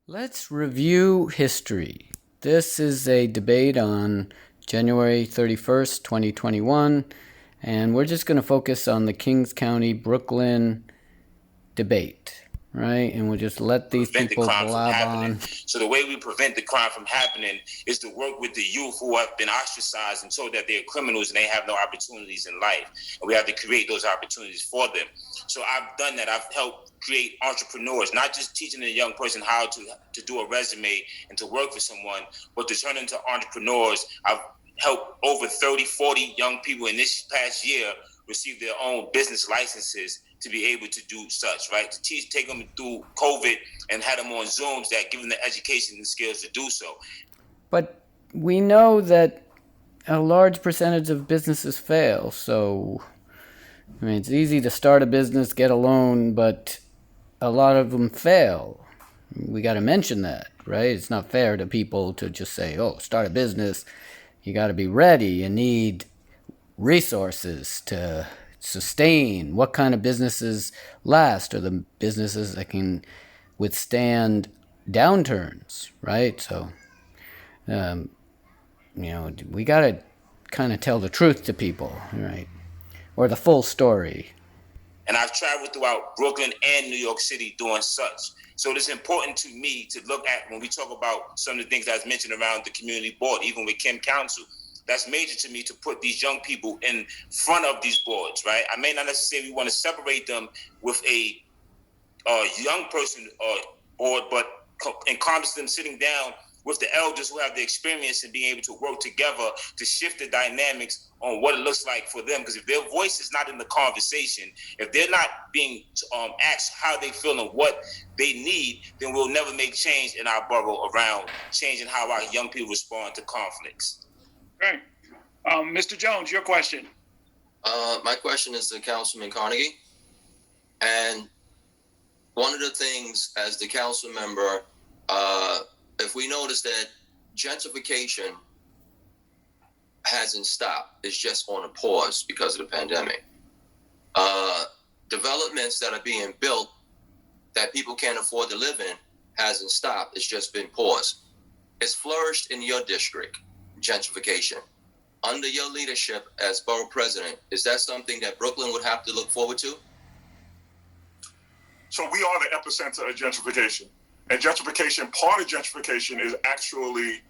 Let's review history. This is a debate on January 31st, 2021, and we're just going to focus on the Kings County, Brooklyn debate, right? And we'll just let these people blab on. So the way we prevent the crime from happening is to work with the youth who have been ostracized and told that they're criminals and they have no opportunities in life. And we have to create those opportunities for them. So I've done that. I've helped create entrepreneurs, not just teaching a young person how to do a resume and to work for someone, but to turn into entrepreneurs. I've helped over 30, 40 young people in this past year receive their own business licenses to be able to do such, right? To take them through COVID and had them on Zooms that give them the education and skills to do so. But we know that a large percentage of businesses fail, so I mean, it's easy to start a business, get a loan, but a lot of them fail. We got to mention that, right? It's not fair to people to just say, oh, start a business. You got to be ready. You need resources to sustain. What kind of businesses last are the businesses that can withstand downturns, right? So, we got to kind of tell the truth to people, right? Or the full story. And I've traveled throughout Brooklyn and New York City doing such. So it's important to me to look at when we talk about some of the things that's mentioned around the community board, even with Kim Council. That's major to me to put these young people in front of these boards, right? I may not necessarily want to separate them with a young person board, but encompass them sitting down with the elders who have the experience and being able to work together to shift the dynamics on what it looks like for them. Because if their voice is not in the conversation, if they're not being asked how they feel and what they need, then we'll never make change in our borough around changing how our young people respond to conflicts. Great. Mr. Jones, your question. My question is to Councilman Carnegie. And one of the things as the council member, if we notice that gentrification hasn't stopped, it's just on a pause because of the pandemic. Developments that are being built that people can't afford to live in hasn't stopped, it's just been paused. It's flourished in your district, gentrification. Under your leadership as borough president, is that something that Brooklyn would have to look forward to? So we are the epicenter of gentrification. And gentrification, part of gentrification is actually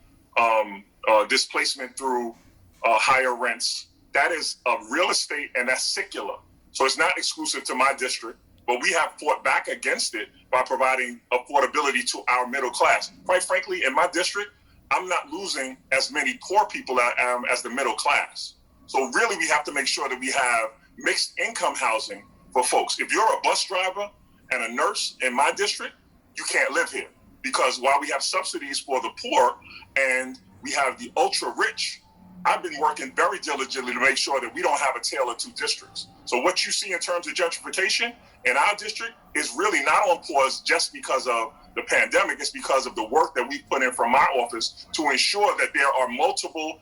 displacement through higher rents. That is real estate, and that's secular. So it's not exclusive to my district, but we have fought back against it by providing affordability to our middle class. Quite frankly, in my district, I'm not losing as many poor people as the middle class. So really, we have to make sure that we have mixed income housing for folks. If you're a bus driver and a nurse in my district, you can't live here, because while we have subsidies for the poor and we have the ultra rich, I've been working very diligently to make sure that we don't have a tale of two districts. So what you see in terms of gentrification in our district is really not on pause just because of the pandemic. It's because of the work that we've put in from my office to ensure that there are multiple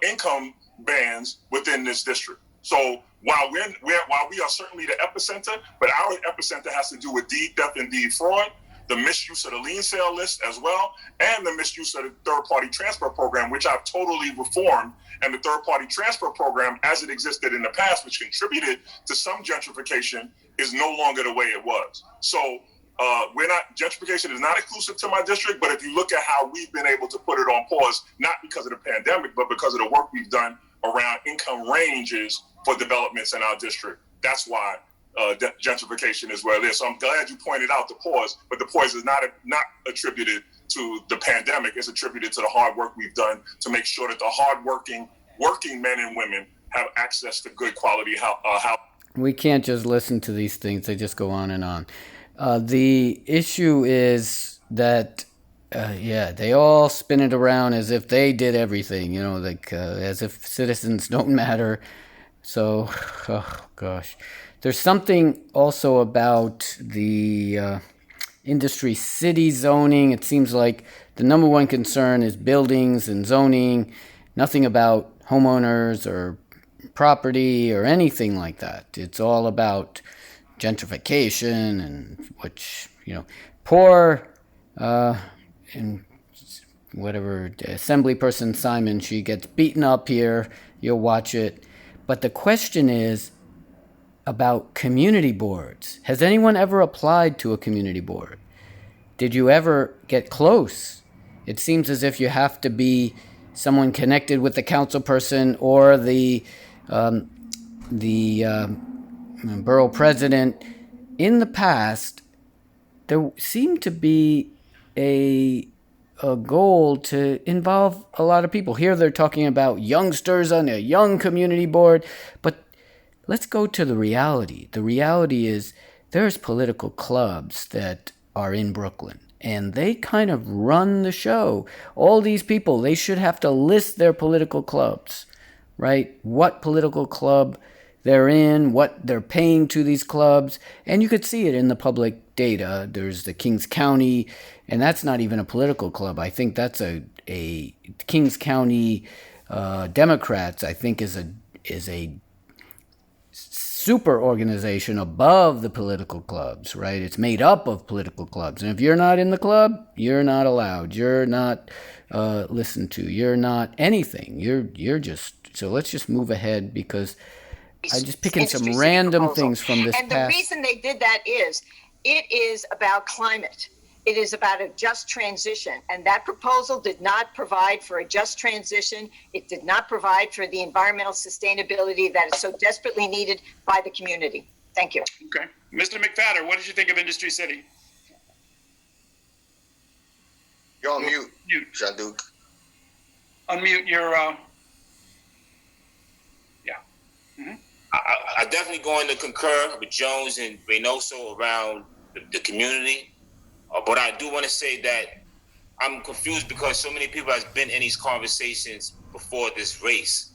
income bands within this district. So while we are certainly the epicenter, but our epicenter has to do with deed theft and deed fraud, the misuse of the lien sale list as well, and the misuse of the third-party transfer program, which I've totally reformed. And the third-party transfer program, as it existed in the past, which contributed to some gentrification, is no longer the way it was. So gentrification is not exclusive to my district, but if you look at how we've been able to put it on pause, not because of the pandemic, but because of the work we've done around income ranges for developments in our district, that's why gentrification is where it is. So I'm glad you pointed out the pause, but the pause is not attributed to the pandemic. It's attributed to the hard work we've done to make sure that the hardworking working men and women have access to good quality housing. We can't just listen to these things. They just go on and on. The issue is that, they all spin it around as if they did everything, as if citizens don't matter. So, oh gosh. There's something also about the industry city zoning. It seems like the number one concern is buildings and zoning, nothing about homeowners or property or anything like that. It's all about gentrification, and which, poor and whatever assembly person Simon, she gets beaten up here. You'll watch it. But the question is about community boards. Has anyone ever applied to a community board? Did you ever get close? It seems as if you have to be someone connected with the council person or the borough president. In the past, there seemed to be a goal to involve a lot of people. Here they're talking about youngsters on a young community board, but let's go to the reality. The reality is there's political clubs that are in Brooklyn, and they kind of run the show. All these people, they should have to list their political clubs, right? What political club they're in, what they're paying to these clubs, and you could see it in the public data. There's the Kings County, and that's not even a political club. I think that's a Kings County Democrats, I think, is a super organization above the political clubs, right? It's made up of political clubs. And if you're not in the club, you're not allowed. You're not listened to. You're not anything. You're just, so let's just move ahead because I'm just picking some random things from this And the reason they did that is, it is about climate. It is about a just transition. And that proposal did not provide for a just transition. It did not provide for the environmental sustainability that is so desperately needed by the community. Thank you. Okay. Mr. McFadden, what did you think of Industry City? You're on mute, Mute. Shanduke. Unmute your, I definitely going to concur with Jones and Reynoso around the community. But I do want to say that I'm confused because so many people have been in these conversations before this race.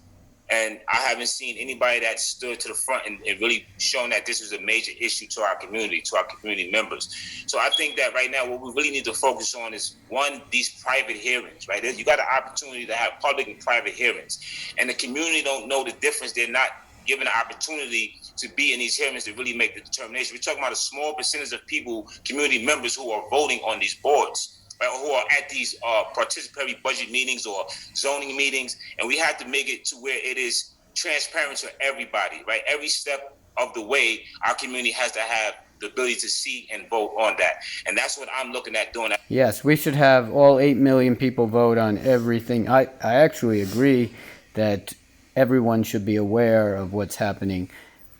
And I haven't seen anybody that stood to the front and really shown that this is a major issue to our community members. So I think that right now what we really need to focus on is, one, these private hearings, right? You got an opportunity to have public and private hearings. And the community don't know the difference. They're not given the opportunity to be in these hearings to really make the determination. We're talking about a small percentage of people, community members, who are voting on these boards, right, or who are at these participatory budget meetings or zoning meetings, and we have to make it to where it is transparent to everybody, right? Every step of the way, our community has to have the ability to see and vote on that, and that's what I'm looking at doing. Yes, we should have all 8 million people vote on everything. I actually agree that everyone should be aware of what's happening,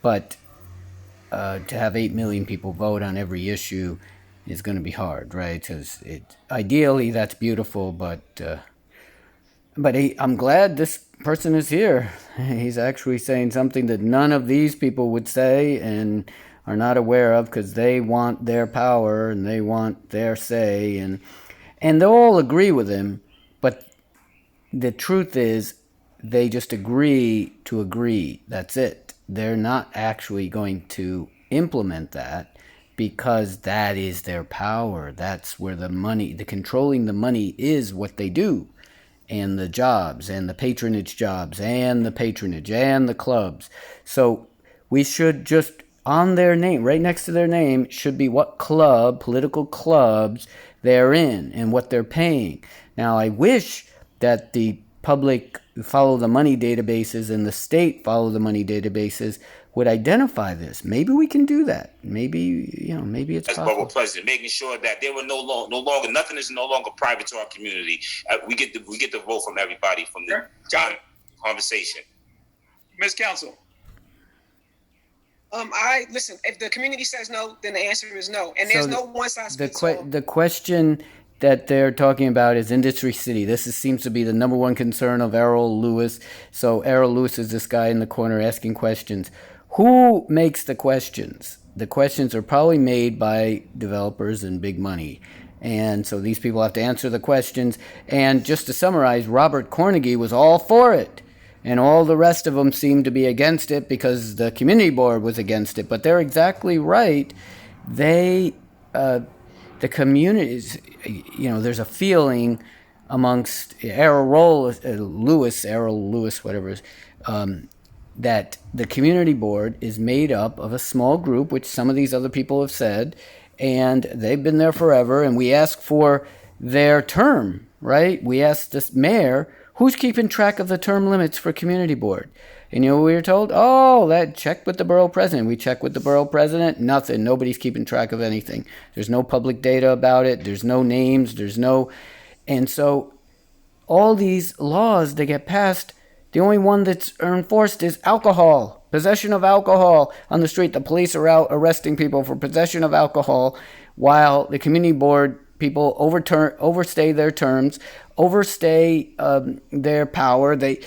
but to have 8 million people vote on every issue is going to be hard, right? Because ideally that's beautiful, but I'm glad this person is here. He's actually saying something that none of these people would say and are not aware of, because they want their power and they want their say, and they'll all agree with him, but the truth is, they just agree to agree. That's it. They're not actually going to implement that because that is their power. That's where the money, the controlling the money is what they do. And the jobs and the patronage jobs and the patronage and the clubs. So we should just, on their name, right next to their name, should be what club, political clubs they're in and what they're paying. Now, I wish that the public follow the money databases and the state follow the money databases would identify this. Maybe we can do that. Maybe, maybe it's possible. As borough president, making sure that there were no longer, nothing is no longer private to our community. We get the vote from everybody from the conversation. Ms. Council. I listen. If the community says no, then the answer is no, and there's no one size fits all. The question that they're talking about is Industry City. This seems to be the number one concern of Errol Lewis. So Errol Lewis is this guy in the corner asking questions. Who makes the questions? The questions are probably made by developers and big money. And so these people have to answer the questions. And just to summarize, Robert Cornegie was all for it. And all the rest of them seemed to be against it because the community board was against it. But they're exactly right. The communities, there's a feeling amongst Errol Lewis, whatever it is, that the community board is made up of a small group, which some of these other people have said, and they've been there forever, and we ask for their term, right? We ask this mayor, who's keeping track of the term limits for community board? And you know what we were told? Oh, that check with the borough president. We check with the borough president, nothing. Nobody's keeping track of anything. There's no public data about it. There's no names. And so all these laws that get passed, the only one that's enforced is alcohol, possession of alcohol on the street. The police are out arresting people for possession of alcohol, while the community board people overstay their terms, overstay their power. They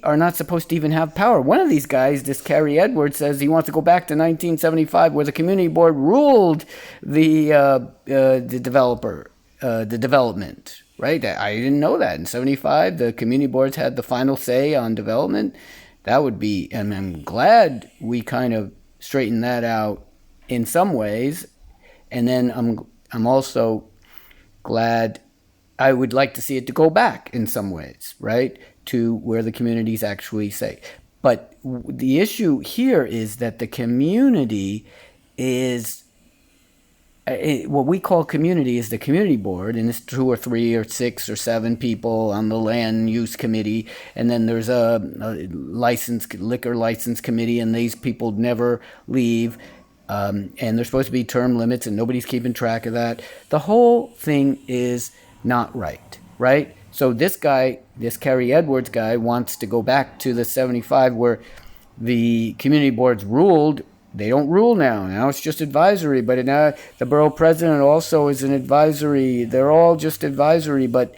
are not supposed to even have power. One of these guys, this Kerry Edwards, says he wants to go back to 1975, where the community board ruled the development. Right? I didn't know that. In 75, the community boards had the final say on development. That would be, and I'm glad we kind of straightened that out in some ways. And then I'm also glad, I would like to see it to go back in some ways, right? To where the communities actually say. But the issue here is that the community is, what we call community is the community board, and it's 2 or 3 or 6 or 7 people on the land use committee, and then there's a liquor license committee, and these people never leave, and there's supposed to be term limits, and nobody's keeping track of that. The whole thing is not right? So this guy, this Kerry Edwards guy, wants to go back to the 75 where the community boards ruled. They don't rule now. Now it's just advisory. But now the borough president also is an advisory. They're all just advisory. But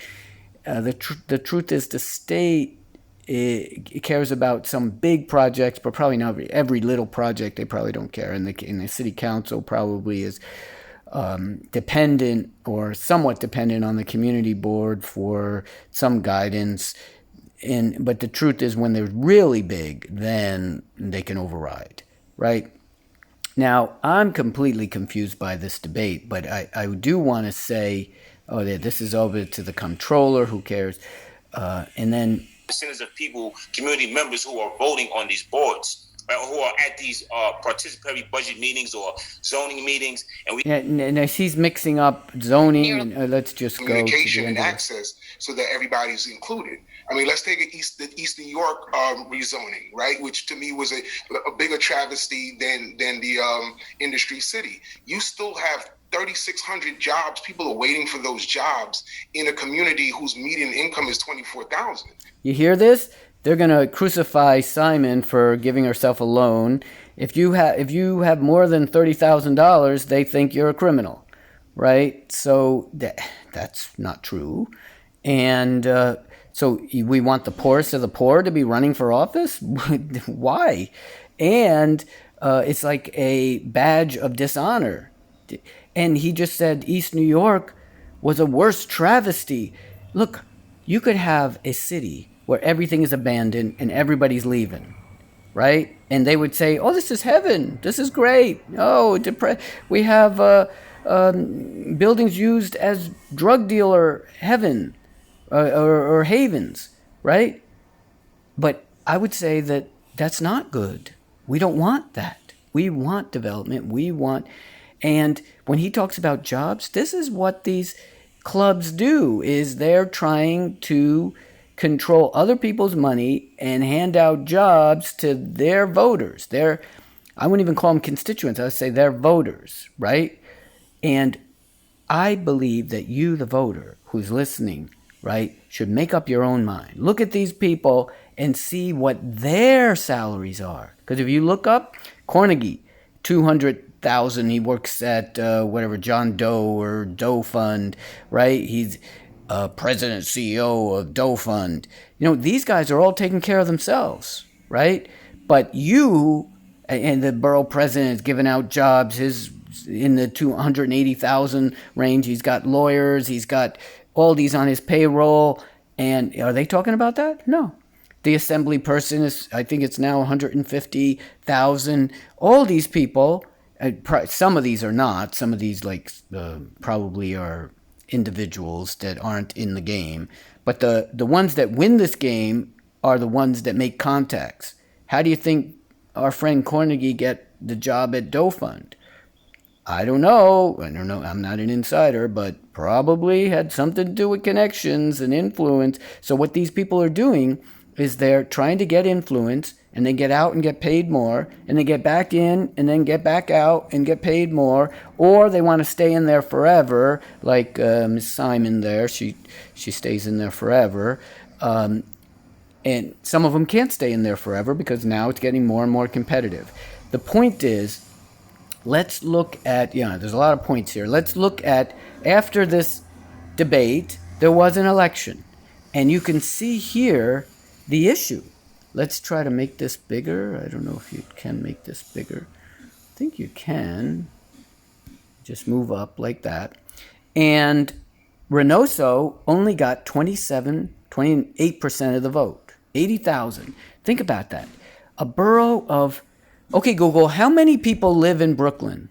the truth is, the state cares about some big projects, but probably not every little project. They probably don't care. And the city council probably is dependent or somewhat dependent on the community board for some guidance. But the truth is, when they're really big, then they can override, right? Now, I'm completely confused by this debate, but I do want to say, this is over to the comptroller, who cares? And then percentage of people, community members who are voting on these boards, right, who are at these participatory budget meetings or zoning meetings. And he's mixing up zoning, and let's just go to communication the end and of it. access so that everybody's included. I mean, let's take the East New York rezoning, right? Which to me was a bigger travesty than the industry city. You still have 3,600 jobs. People are waiting for those jobs in a community whose median income is $24,000. You hear this? They're gonna crucify Simon for giving herself a loan. If you have more than $30,000, they think you're a criminal, right? So that's not true, and. So we want the poorest of the poor to be running for office? Why? And it's like a badge of dishonor. And he just said East New York was a worse travesty. Look, you could have a city where everything is abandoned and everybody's leaving, right? And they would say, oh, this is heaven. This is great. Oh, we have buildings used as drug dealer heaven. Or havens, right? But I would say that that's not good. We don't want that. We want development. And when he talks about jobs, this is what these clubs do, is they're trying to control other people's money and hand out jobs to their voters. I wouldn't even call them constituents. I would say they're voters, right? And I believe that you, the voter, who's listening, right, should make up your own mind. Look at these people and see what their salaries are. Because if you look up Carnegie, $200,000, he works at John Doe or Doe Fund, right? He's president, CEO of Doe Fund. These guys are all taking care of themselves, right? But you, and the borough president is giving out jobs, his in the 280,000 range. He's got lawyers, he's got all these on his payroll, and are they talking about that? No. The assembly person is, I think it's now 150,000. All these people, some of these are not. Some of these probably are individuals that aren't in the game. But the ones that win this game are the ones that make contacts. How do you think our friend Carnegie get the job at Doe Fund? I don't know. I'm not an insider, but probably had something to do with connections and influence. So what these people are doing is they're trying to get influence, and they get out and get paid more, and they get back in and then get back out and get paid more, or they want to stay in there forever, like Miss Simon there. She stays in there forever. And some of them can't stay in there forever because now it's getting more and more competitive. The point is, let's look at, there's a lot of points here. Let's look at, after this debate, there was an election. And you can see here the issue. Let's try to make this bigger. I don't know if you can make this bigger. I think you can. Just move up like that. And Reynoso only got 28% of the vote. 80,000. Think about that. A borough of... Okay, Google, how many people live in Brooklyn?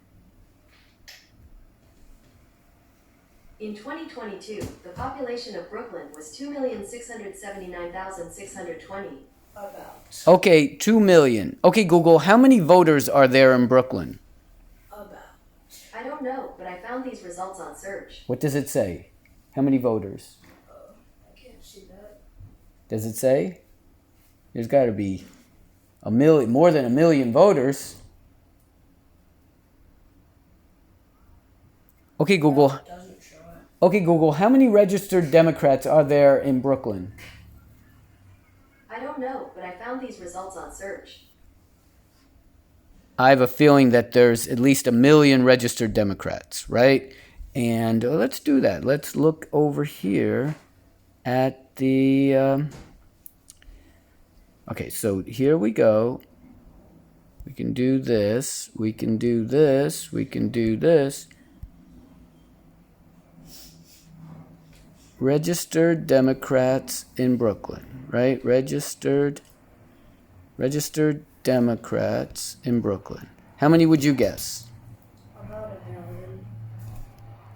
In 2022, the population of Brooklyn was 2,679,620. Okay, 2 million. Okay, Google, how many voters are there in Brooklyn? I don't know, but I found these results on search. What does it say? How many voters? I can't see that. Does it say? There's got to be a million, more than 1 million voters. Okay, Google. Okay, Google, how many registered Democrats are there in Brooklyn? I don't know, but I found these results on search. I have a feeling that there's at least 1 million registered Democrats, right? And let's do that. Let's look over here at the... Okay, so here we go. We can do this. We can do this. We can do this. Registered Democrats in Brooklyn, right? Registered Democrats in Brooklyn. How many would you guess? About 1 million.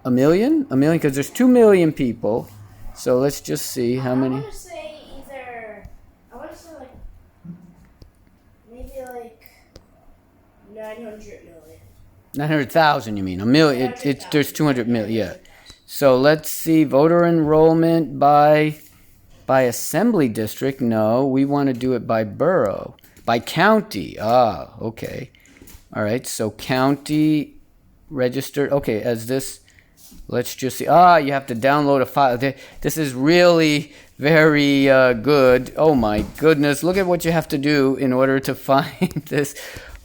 1 million? 1 million, because there's 2 million people. So let's just see how many. I want to say like, maybe like 900 million. 900,000, you mean? 1 million. There's 200 million, yeah. So let's see, voter enrollment by assembly district. No, we want to do it by borough. By county. Ah, okay. All right, so county registered. Okay, as this, let's just see. You have to download a file. This is really very good. Oh my goodness, look at what you have to do in order to find this.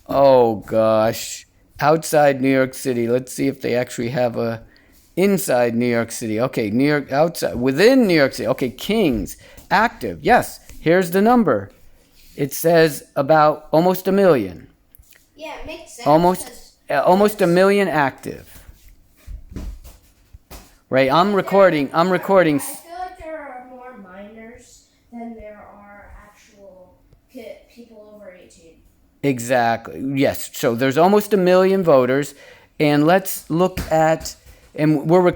Oh gosh. Outside New York City. Let's see if they actually have a... Inside New York City. Okay, New York, outside, within New York City. Okay, Kings, active. Yes, here's the number. It says about almost 1 million. Yeah, it makes sense. Almost 1 million active. Right, I'm recording. I feel like there are more minors than there are actual people over 18. Exactly. Yes, so there's almost 1 million voters. And let's look at... And we're